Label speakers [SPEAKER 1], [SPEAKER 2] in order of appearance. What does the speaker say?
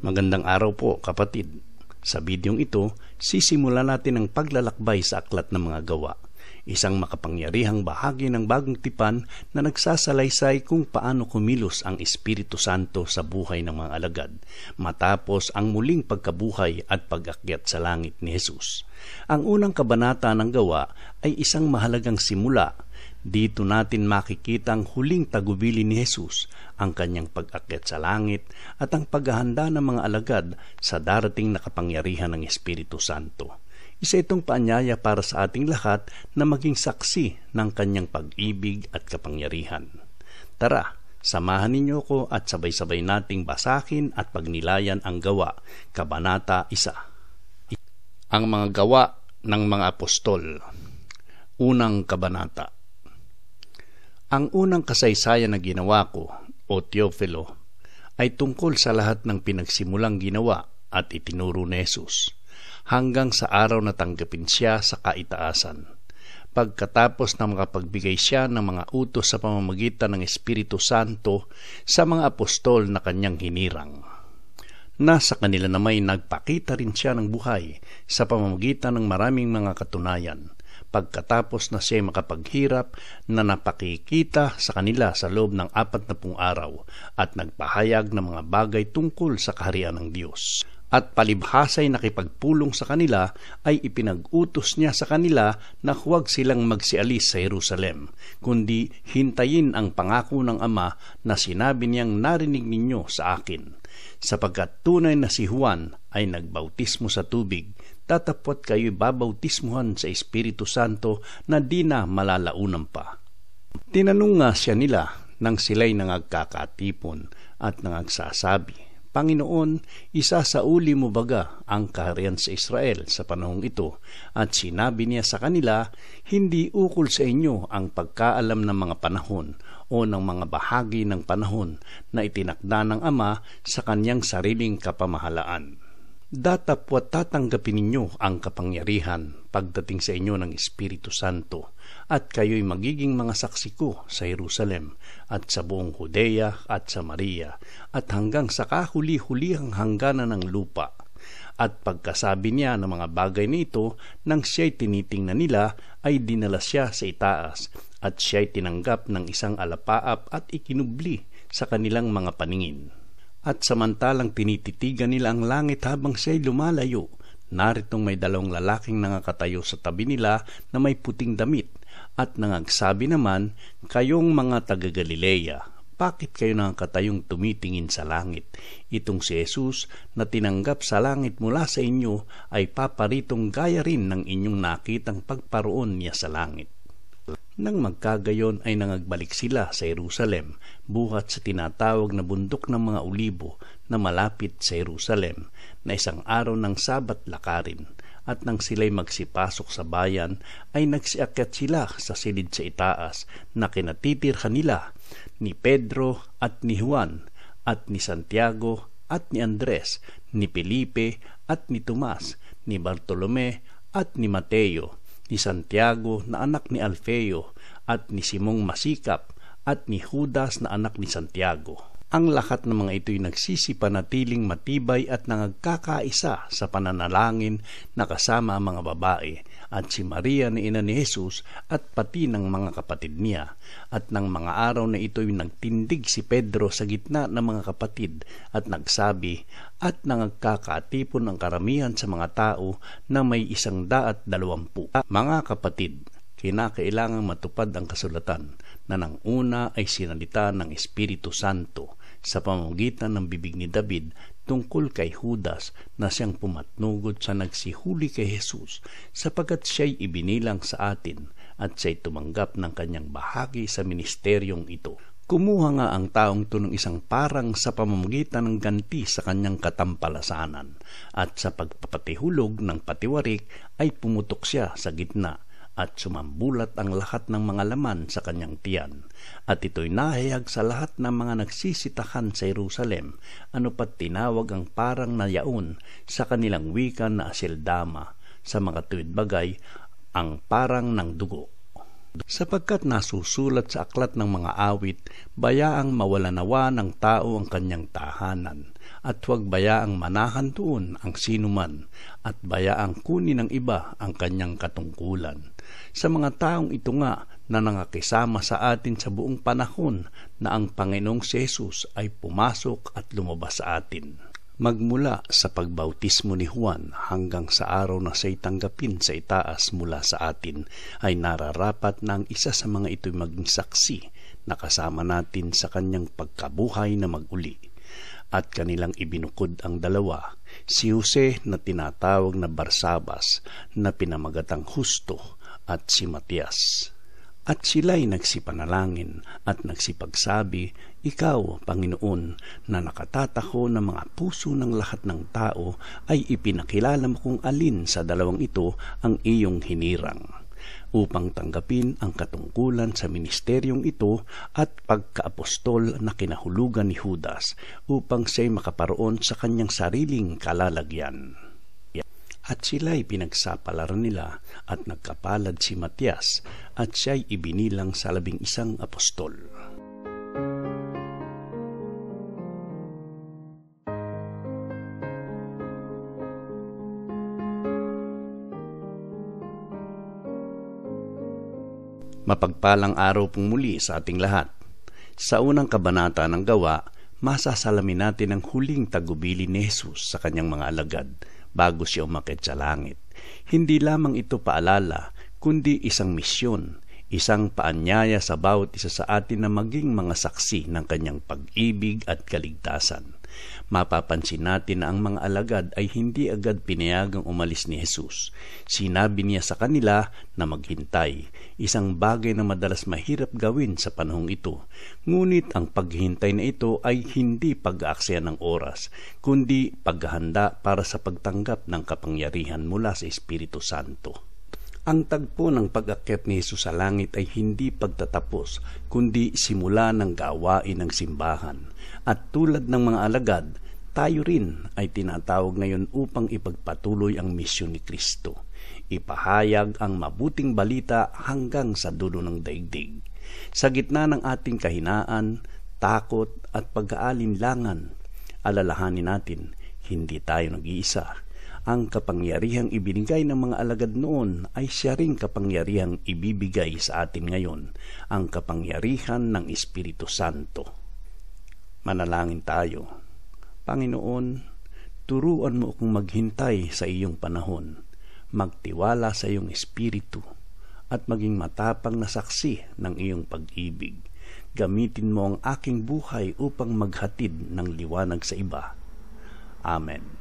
[SPEAKER 1] Magandang araw po kapatid. Sa bidyong ito, sisimula natin ang paglalakbay sa aklat ng mga gawa. Isang makapangyarihang bahagi ng bagong tipan na nagsasalaysay kung paano kumilos ang Espiritu Santo sa buhay ng mga alagad matapos ang muling pagkabuhay at pag-akyat sa langit ni Jesus. Ang unang kabanata ng gawa ay isang mahalagang simula. Dito natin makikita ang huling tagubili ni Jesus, ang kanyang pag-akyat sa langit at ang paghahanda ng mga alagad sa darating na kapangyarihan ng Espiritu Santo. Isa itong paanyaya para sa ating lahat na maging saksi ng kanyang pag-ibig at kapangyarihan. Tara, samahan ninyo ko at sabay-sabay nating basahin at pagnilayan ang gawa, Kabanata 1. Ang mga gawa ng mga apostol. Unang kabanata. Ang unang kasaysayan na ginawa ko, o Teofilo, ay tungkol sa lahat ng pinagsimulang ginawa at itinuro ni Jesus, hanggang sa araw na tanggapin siya sa kaitaasan. Pagkatapos na makapagbigay siya ng mga utos sa pamamagitan ng Espiritu Santo sa mga apostol na kanyang hinirang. Nasa kanila namay nagpakita rin siya ng buhay sa pamamagitan ng maraming mga katunayan, pagkatapos na siya makapaghirap na napakikita sa kanila sa loob ng 40 araw at nagpahayag ng mga bagay tungkol sa kaharian ng Diyos. At palibhasay nakipagpulong sa kanila ay ipinag-utos niya sa kanila na huwag silang magsialis sa Jerusalem, kundi hintayin ang pangako ng Ama na sinabi niyang narinig ninyo sa akin. Sapagkat tunay na si Juan ay nagbautismo sa tubig, tatapot kayo'y babautismuhan sa Espiritu Santo na di na malalaunan pa. Tinanong nga siya nila nang sila'y nangagkakatipon at nangagsasabi, Panginoon, isasauli mo baga ang kaharian sa Israel sa panahong ito? At sinabi niya sa kanila, hindi ukol sa inyo ang pagkaalam ng mga panahon o ng mga bahagi ng panahon na itinakda ng Ama sa kanyang sariling kapamahalaan. Datapwat tatanggapin ninyo ang kapangyarihan pagdating sa inyo ng Espiritu Santo, at kayo'y magiging mga saksi ko sa Jerusalem at sa buong Judea at Samaria at hanggang sa kahuli-hulihang hangganan ng lupa. At pagkasabi niya ng mga bagay nito, nang siya'y tinitingnan nila, ay dinala siya sa itaas at siya'y tinanggap ng isang alapaap at ikinubli sa kanilang mga paningin. At samantalang tinititigan nila ang langit habang siya'y lumalayo, naritong may 2 lalaking nangakatayo sa tabi nila na may puting damit, at nangagsabi naman, kayong mga taga-Galilea, bakit kayo nangakatayong tumitingin sa langit? Itong si Jesus na tinanggap sa langit mula sa inyo ay paparitong gaya rin ng inyong nakitang pagparoon niya sa langit. Nang magkagayon ay nangagbalik sila sa Jerusalem, buhat sa tinatawag na bundok ng mga Olibo na malapit sa Jerusalem, na isang araw ng Sabat lakarin. At nang sila'y magsipasok sa bayan, ay nagsiakyat sila sa silid sa itaas na kinatitirhan nila ni Pedro at ni Juan, at ni Santiago at ni Andres, ni Felipe at ni Tomas, ni Bartolome at ni Mateo, ni Santiago na anak ni Alfeo, at ni Simong Masikap, at ni Judas na anak ni Santiago. Ang lahat ng mga ito'y nagsisipanatiling matibay at nangagkakaisa sa pananalangin na kasama ang mga babae, at si Maria na ina ni Jesus at pati ng mga kapatid niya. At ng mga araw na ito'y nagtindig si Pedro sa gitna ng mga kapatid at nagsabi, at nangagkakatipon ang karamihan sa mga tao na may 120. Mga kapatid, kinakailangang matupad ang kasulatan na nang una ay sinalita ng Espiritu Santo sa pamamagitan ng bibig ni David tungkol kay Judas na siyang pumatnugod sa nagsihuli kay Jesus, sapagkat siya'y ibinilang sa atin at siya'y tumanggap ng kanyang bahagi sa ministeryong ito. Kumuha nga ang taong ito ng isang parang sa pamamagitan ng ganti sa kanyang katampalasanan, at sa pagpapatihulog ng patiwarik ay pumutok siya sa gitna, at sumambulat ang lahat ng mga laman sa kanyang tiyan. At ito'y nahayag sa lahat ng mga nagsisitahan sa Jerusalem, ano pat tinawag ang parang na yaon sa kanilang wika na Aseldama, sa mga tuwid bagay, ang parang ng dugo. Sapagkat nasusulat sa aklat ng mga awit, bayaang mawala nawa ng tao ang kanyang tahanan, at huwag bayaang manahan doon ang sinuman at bayaang kunin ng iba ang kanyang katungkulan. Sa mga taong ito nga na nangakisama sa atin sa buong panahon na ang Panginoong Jesus ay pumasok at lumabas sa atin. Magmula sa pagbautismo ni Juan hanggang sa araw na siya'y tanggapin sa itaas mula sa atin, ay nararapat na ang isa sa mga ito'y maging saksi na kasama natin sa kanyang pagkabuhay na maguli. At kanilang ibinukod ang dalawa, si Jose na tinatawag na Barsabas na pinamagatang Husto at si Matias. At sila'y nagsipanalangin at nagsipagsabi, Ikaw, Panginoon, na nakatataho ng mga puso ng lahat ng tao, ay ipinakilala mo kung alin sa dalawang ito ang iyong hinirang, upang tanggapin ang katungkulan sa ministeryong ito at pagkaapostol na kinahulugan ni Judas, upang siya'y makaparoon sa kanyang sariling kalalagyan. At sila'y pinagsapalaran nila at nagkapalad si Matias at siya'y ibinilang sa 11 apostol. Mapagpalang araw pong muli sa ating lahat. Sa unang kabanata ng Gawa, masasalamin natin ang huling tagubili ni Jesus sa kanyang mga alagad bago siya umakyat sa langit. Hindi lamang ito paalala, kundi isang misyon, isang paanyaya sa bawat isa sa atin na maging mga saksi ng kanyang pag-ibig at kaligtasan. Mapapansin natin na ang mga alagad ay hindi agad pinayagang umalis ni Jesus. Sinabi niya sa kanila na maghintay, isang bagay na madalas mahirap gawin sa panahong ito. Ngunit ang paghintay na ito ay hindi pag-aaksaya ng oras, kundi paghahanda para sa pagtanggap ng kapangyarihan mula sa Espiritu Santo. Ang tagpo ng pag-akyat ni Jesus sa langit ay hindi pagtatapos, kundi simula ng gawain ng simbahan. At tulad ng mga alagad, tayo rin ay tinatawag ngayon upang ipagpatuloy ang misyon ni Kristo. Ipahayag ang mabuting balita hanggang sa dulo ng daigdig. Sa gitna ng ating kahinaan, takot at pag-aalinlangan, alalahanin natin, hindi tayo nag-iisa. Ang kapangyarihang ibinigay ng mga alagad noon ay siya ring kapangyarihang ibibigay sa atin ngayon, ang kapangyarihan ng Espiritu Santo. Manalangin tayo. Panginoon, turuan mo akong maghintay sa iyong panahon, magtiwala sa iyong Espiritu, at maging matapang na saksi ng iyong pag-ibig. Gamitin mo ang aking buhay upang maghatid ng liwanag sa iba. Amen.